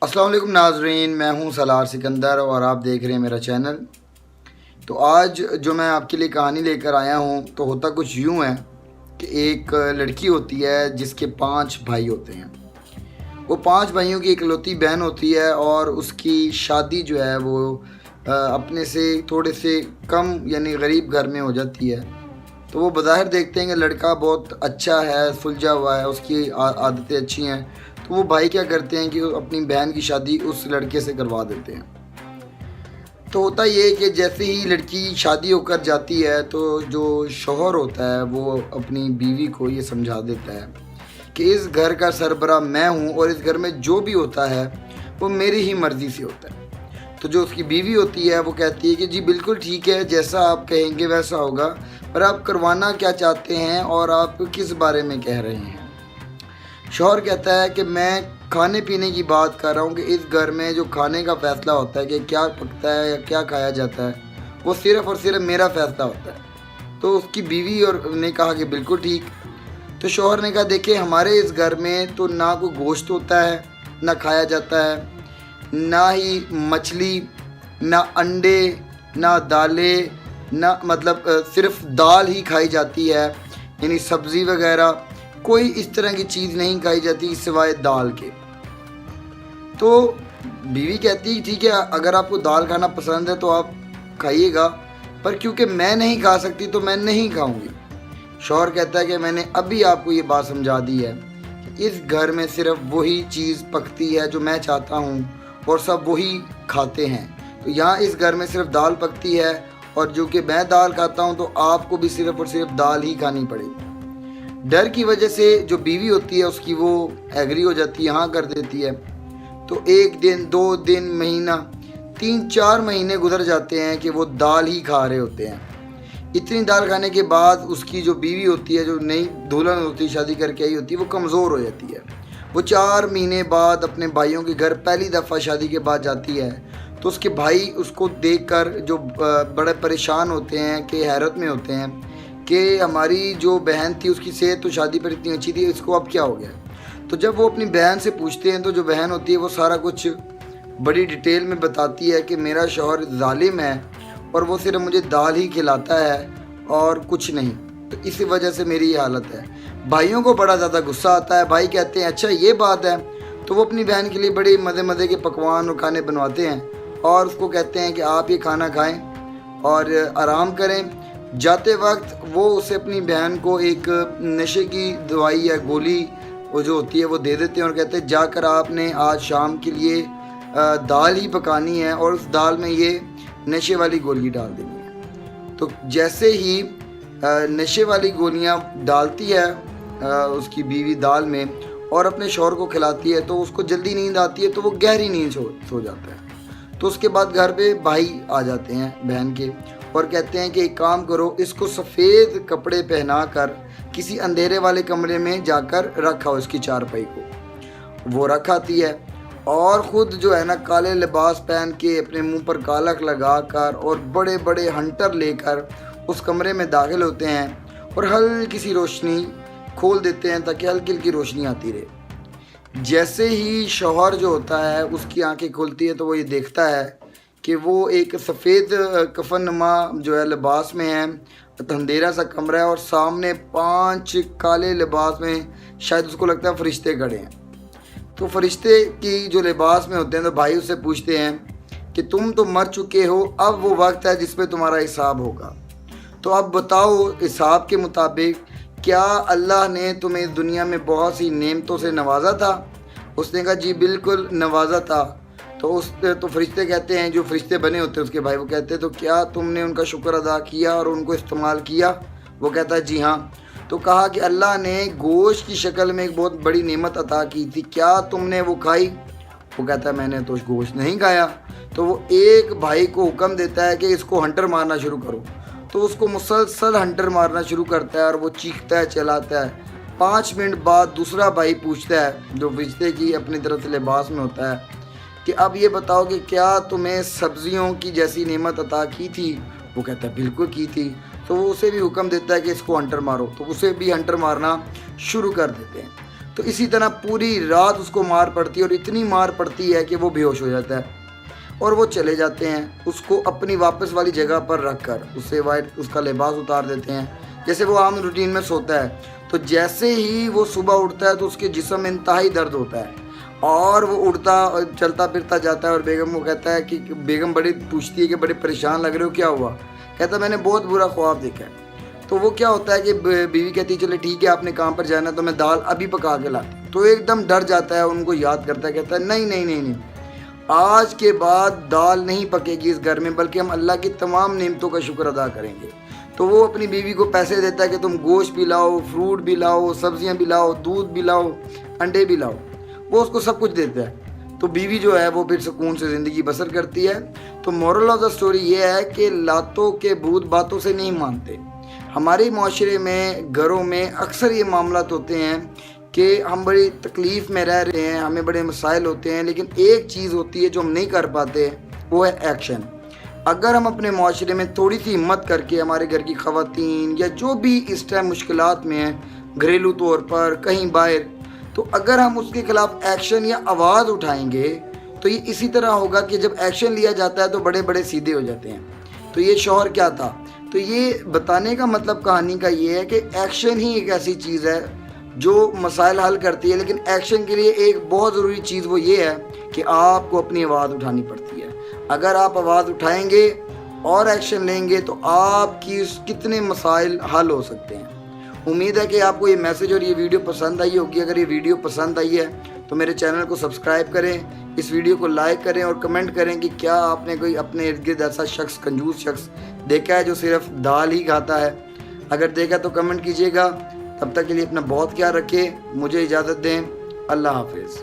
السلام علیکم ناظرین، میں ہوں سالار سکندر اور آپ دیکھ رہے ہیں میرا چینل۔ تو آج جو میں آپ کے لیے کہانی لے کر آیا ہوں تو ہوتا کچھ یوں ہے کہ ایک لڑکی ہوتی ہے جس کے 5 بھائی ہوتے ہیں۔ وہ 5 بھائیوں کی اکلوتی بہن ہوتی ہے اور اس کی شادی جو ہے وہ اپنے سے تھوڑے سے کم یعنی غریب گھر میں ہو جاتی ہے۔ تو وہ بظاہر دیکھتے ہیں کہ لڑکا بہت اچھا ہے، سلجھا ہوا ہے، اس کی عادتیں اچھی ہیں، تو وہ بھائی کیا کرتے ہیں کہ اپنی بہن کی شادی اس لڑکے سے کروا دیتے ہیں۔ تو ہوتا یہ کہ جیسے ہی لڑکی شادی ہو کر جاتی ہے تو جو شوہر ہوتا ہے وہ اپنی بیوی کو یہ سمجھا دیتا ہے کہ اس گھر کا سربراہ میں ہوں اور اس گھر میں جو بھی ہوتا ہے وہ میری ہی مرضی سے ہوتا ہے۔ تو جو اس کی بیوی ہوتی ہے وہ کہتی ہے کہ جی بالکل ٹھیک ہے، جیسا آپ کہیں گے ویسا ہوگا، پر آپ کروانا کیا چاہتے ہیں اور آپ کس بارے میں کہہ رہے ہیں؟ شوہر کہتا ہے کہ میں کھانے پینے کی بات کر رہا ہوں کہ اس گھر میں جو کھانے کا فیصلہ ہوتا ہے کہ کیا پکتا ہے یا کیا کھایا جاتا ہے وہ صرف اور صرف میرا فیصلہ ہوتا ہے۔ تو اس کی بیوی اور نے کہا کہ بالکل ٹھیک۔ تو شوہر نے کہا دیکھیں ہمارے اس گھر میں تو نہ کوئی گوشت ہوتا ہے، نہ کھایا جاتا ہے، نہ ہی مچھلی، نہ انڈے، نہ دالیں، نہ مطلب صرف دال ہی کھائی جاتی ہے، یعنی سبزی وغیرہ کوئی اس طرح کی چیز نہیں کھائی جاتی سوائے دال کے۔ تو بیوی کہتی ٹھیک ہے اگر آپ کو دال کھانا پسند ہے تو آپ کھائیے گا، پر کیونکہ میں نہیں کھا سکتی تو میں نہیں کھاؤں گی۔ شوہر کہتا ہے کہ میں نے ابھی آپ کو یہ بات سمجھا دی ہے کہ اس گھر میں صرف وہی چیز پکتی ہے جو میں چاہتا ہوں اور سب وہی کھاتے ہیں۔ تو یہاں اس گھر میں صرف دال پکتی ہے اور جو کہ میں دال کھاتا ہوں تو آپ کو بھی صرف اور صرف دال ہی کھانی پڑے گی۔ ڈر کی وجہ سے جو بیوی ہوتی ہے اس کی وہ ایگری ہو جاتی ہے، ہاں کر دیتی ہے۔ تو 1 دن 2 دن مہینہ 3-4 مہینے گزر جاتے ہیں کہ وہ دال ہی کھا رہے ہوتے ہیں۔ اتنی دال کھانے کے بعد اس کی جو بیوی ہوتی ہے، جو نئی دلہن ہوتی ہے، شادی کر کے آئی ہوتی ہے، وہ کمزور ہو جاتی ہے۔ وہ 4 مہینے بعد اپنے بھائیوں کے گھر پہلی دفعہ شادی کے بعد جاتی ہے تو اس کے بھائی اس کو دیکھ کر جو بڑے پریشان ہوتے ہیں کہ حیرت میں ہوتے ہیں کہ ہماری جو بہن تھی اس کی صحت تو شادی پر اتنی اچھی تھی، اس کو اب کیا ہو گیا؟ تو جب وہ اپنی بہن سے پوچھتے ہیں تو جو بہن ہوتی ہے وہ سارا کچھ بڑی ڈیٹیل میں بتاتی ہے کہ میرا شوہر ظالم ہے اور وہ صرف مجھے دال ہی کھلاتا ہے اور کچھ نہیں، تو اسی وجہ سے میری یہ حالت ہے۔ بھائیوں کو بڑا زیادہ غصہ آتا ہے، بھائی کہتے ہیں اچھا یہ بات ہے، تو وہ اپنی بہن کے لیے بڑے مزے مزے کے پکوان اور کھانے بنواتے ہیں اور اس کو کہتے ہیں کہ آپ یہ کھانا کھائیں اور آرام کریں۔ جاتے وقت وہ اسے اپنی بہن کو ایک نشے کی دوائی یا گولی وہ جو ہوتی ہے وہ دے دیتے ہیں اور کہتے ہیں جا کر آپ نے آج شام کے لیے دال ہی پکانی ہے اور اس دال میں یہ نشے والی گولی ڈال دینی ہے۔ تو جیسے ہی نشے والی گولیاں ڈالتی ہے اس کی بیوی دال میں اور اپنے شوہر کو کھلاتی ہے تو اس کو جلدی نیند آتی ہے، تو وہ گہری نیند سو جاتا ہے۔ تو اس کے بعد گھر پہ بھائی آ جاتے ہیں بہن کے اور کہتے ہیں کہ ایک کام کرو، اس کو سفید کپڑے پہنا کر کسی اندھیرے والے کمرے میں جا کر رکھاؤ، اس کی چارپائی کو۔ وہ رکھ آتی ہے اور خود جو ہے نا کالے لباس پہن کے اپنے منہ پر کالک لگا کر اور بڑے بڑے ہنٹر لے کر اس کمرے میں داخل ہوتے ہیں اور ہلکی سی روشنی کھول دیتے ہیں تاکہ ہلکی ہلکی روشنی آتی رہے۔ جیسے ہی شوہر جو ہوتا ہے اس کی آنکھیں کھلتی ہے تو وہ یہ دیکھتا ہے کہ وہ ایک سفید کفن نما جو ہے لباس میں ہے، اندھیرا سا کمرہ ہے اور سامنے 5 کالے لباس میں شاید اس کو لگتا ہے فرشتے کھڑے ہیں۔ تو فرشتے کی جو لباس میں ہوتے ہیں تو بھائی اس سے پوچھتے ہیں کہ تم تو مر چکے ہو، اب وہ وقت ہے جس پہ تمہارا حساب ہوگا، تو اب بتاؤ حساب کے مطابق کیا اللہ نے تمہیں اس دنیا میں بہت سی نعمتوں سے نوازا تھا؟ اس نے کہا جی بالکل نوازا تھا۔ تو فرشتے کہتے ہیں، جو فرشتے بنے ہوتے ہیں اس کے بھائی، وہ کہتے ہیں تو کیا تم نے ان کا شکر ادا کیا اور ان کو استعمال کیا؟ وہ کہتا ہے جی ہاں۔ تو کہا کہ اللہ نے گوشت کی شکل میں ایک بہت بڑی نعمت عطا کی تھی، کیا تم نے وہ کھائی؟ وہ کہتا ہے میں نے تو گوشت نہیں کھایا۔ تو وہ ایک بھائی کو حکم دیتا ہے کہ اس کو ہنٹر مارنا شروع کرو، تو اس کو مسلسل ہنٹر مارنا شروع کرتا ہے اور وہ چیختا ہے چلاتا ہے۔ 5 منٹ بعد دوسرا بھائی پوچھتا ہے جو فرشتے کی اپنی طرف سے لباس میں ہوتا ہے کہ اب یہ بتاؤ کہ کیا تمہیں سبزیوں کی جیسی نعمت عطا کی تھی؟ وہ کہتا ہے بالکل کی تھی۔ تو وہ اسے بھی حکم دیتا ہے کہ اس کو ہنٹر مارو، تو اسے بھی ہنٹر مارنا شروع کر دیتے ہیں۔ تو اسی طرح پوری رات اس کو مار پڑتی ہے اور اتنی مار پڑتی ہے کہ وہ بے ہوش ہو جاتا ہے اور وہ چلے جاتے ہیں اس کو اپنی واپس والی جگہ پر رکھ کر اس کا لباس اتار دیتے ہیں جیسے وہ عام روٹین میں سوتا ہے. تو جیسے ہی وہ صبح اٹھتا ہے تو اس کے جسم میں انتہائی درد ہوتا ہے اور وہ اڑتا چلتا پھرتا جاتا ہے اور بیگم کو کہتا ہے کہ بیگم بڑی پوچھتی ہے کہ بڑے پریشان لگ رہے ہو, کیا ہوا؟ کہتا ہے میں نے بہت برا خواب دیکھا ہے. تو وہ کیا ہوتا ہے کہ بیوی کہتی ہے چلے ٹھیک ہے آپ نے کام پر جانا ہے تو میں دال ابھی پکا کے لاتی. تو ایک دم ڈر جاتا ہے, ان کو یاد کرتا ہے, کہتا ہے نہیں نہیں نہیں نہیں, آج کے بعد دال نہیں پکے گی اس گھر میں, بلکہ ہم اللہ کی تمام نعمتوں کا شکر ادا کریں گے. تو وہ اپنی بیوی کو پیسے دیتا ہے کہ تم گوشت بھی لاؤ, فروٹ بھی لاؤ, سبزیاں بھی لاؤ, دودھ بھی لاؤ, انڈے بھی لاؤ. وہ اس کو سب کچھ دیتا ہے. تو بیوی جو ہے وہ پھر سکون سے زندگی بسر کرتی ہے. تو مورل آف دا سٹوری یہ ہے کہ لاتوں کے بھوت باتوں سے نہیں مانتے. ہمارے معاشرے میں, گھروں میں اکثر یہ معاملات ہوتے ہیں کہ ہم بڑی تکلیف میں رہ رہے ہیں, ہمیں بڑے مسائل ہوتے ہیں, لیکن ایک چیز ہوتی ہے جو ہم نہیں کر پاتے, وہ ہے ایکشن. اگر ہم اپنے معاشرے میں تھوڑی سی ہمت کر کے ہمارے گھر کی خواتین یا جو بھی اس ٹائم مشکلات میں ہیں گھریلو طور پر کہیں باہر, تو اگر ہم اس کے خلاف ایکشن یا آواز اٹھائیں گے تو یہ اسی طرح ہوگا کہ جب ایکشن لیا جاتا ہے تو بڑے بڑے سیدھے ہو جاتے ہیں. تو یہ شوہر کیا تھا, تو یہ بتانے کا مطلب کہانی کا یہ ہے کہ ایکشن ہی ایک ایسی چیز ہے جو مسائل حل کرتی ہے. لیکن ایکشن کے لیے ایک بہت ضروری چیز وہ یہ ہے کہ آپ کو اپنی آواز اٹھانی پڑتی ہے. اگر آپ آواز اٹھائیں گے اور ایکشن لیں گے تو آپ کی کتنے مسائل حل ہو سکتے ہیں. امید ہے کہ آپ کو یہ میسج اور یہ ویڈیو پسند آئی ہوگی. اگر یہ ویڈیو پسند آئی ہے تو میرے چینل کو سبسکرائب کریں, اس ویڈیو کو لائک کریں اور کمنٹ کریں کہ کیا آپ نے کوئی اپنے ارد گرد ایسا شخص, کنجوس شخص دیکھا ہے جو صرف دال ہی کھاتا ہے. اگر دیکھا تو کمنٹ کیجیے گا. تب تک کے لیے اپنا بہت خیال رکھیں. مجھے اجازت دیں. اللہ حافظ.